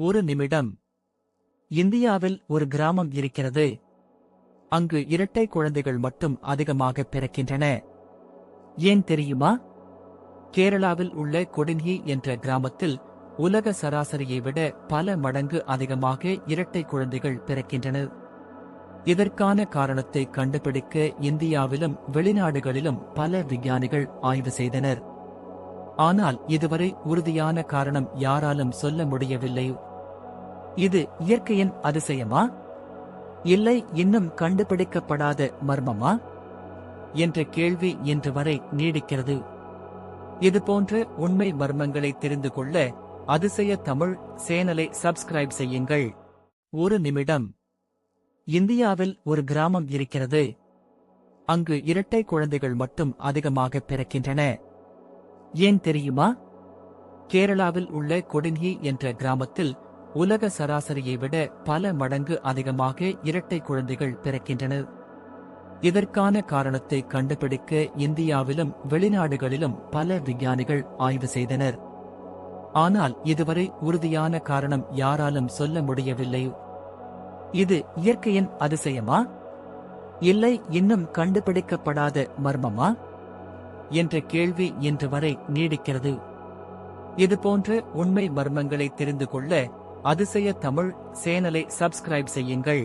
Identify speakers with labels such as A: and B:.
A: ஒரு நிமிடம். இந்தியாவில் ஒரு கிராமம் இருக்கிறது. அங்கு இரட்டை குழந்தைகள் மட்டும் அதிகமாக பிறக்கின்றன. ஏன் தெரியுமா? கேரளாவில் உள்ள கொடுங்கி என்ற கிராமத்தில் உலக சராசரியை விட பல மடங்கு அதிகமாக இரட்டை குழந்தைகள் பிறக்கின்றன. இதற்கான காரணத்தை கண்டுபிடிக்க இந்தியாவிலும் வெளிநாடுகளிலும் பல விஞ்ஞானிகள் ஆய்வு செய்தனர். ஆனால் இதுவரை உறுதியான காரணம் யாராலும் சொல்ல முடியவில்லை. இது இயற்கையின் அதிசயமா, இல்லை இன்னும் கண்டுபிடிக்கப்படாத மர்மமா என்ற கேள்வி இன்று வரை நீடிக்கிறது. இதுபோன்ற உண்மை மர்மங்களை தெரிந்து கொள்ள அதிசய தமிழ் சேனலை சப்ஸ்கிரைப் செய்யுங்கள். ஒரு நிமிடம். இந்தியாவில் ஒரு கிராமம் இருக்கிறது. அங்கு இரட்டை குழந்தைகள் மட்டும் அதிகமாக பிறக்கின்றன. ஏன் தெரியுமா? கேரளாவில் உள்ள கொடுங்கி என்ற கிராமத்தில் உலக சராசரியை விட பல மடங்கு அதிகமாக இரட்டை குழந்தைகள் பிறக்கின்றன. இதற்கான காரணத்தை கண்டுபிடிக்க இந்தியாவிலும் வெளிநாடுகளிலும் பல விஞ்ஞானிகள் ஆய்வு செய்தனர். ஆனால் இதுவரை உறுதியான காரணம் யாராலும் சொல்ல முடியவில்லை. இது இயற்கையின் அதிசயமா, இல்லை இன்னும் கண்டுபிடிக்கப்படாத மர்மமா என்ற கேள்வி இன்று வரை நீடிக்கிறது. இதுபோன்ற உண்மை மர்மங்களை தெரிந்து கொள்ள அதிசய தமிழ் சேனலை சப்ஸ்கிரைப் செய்யுங்கள்.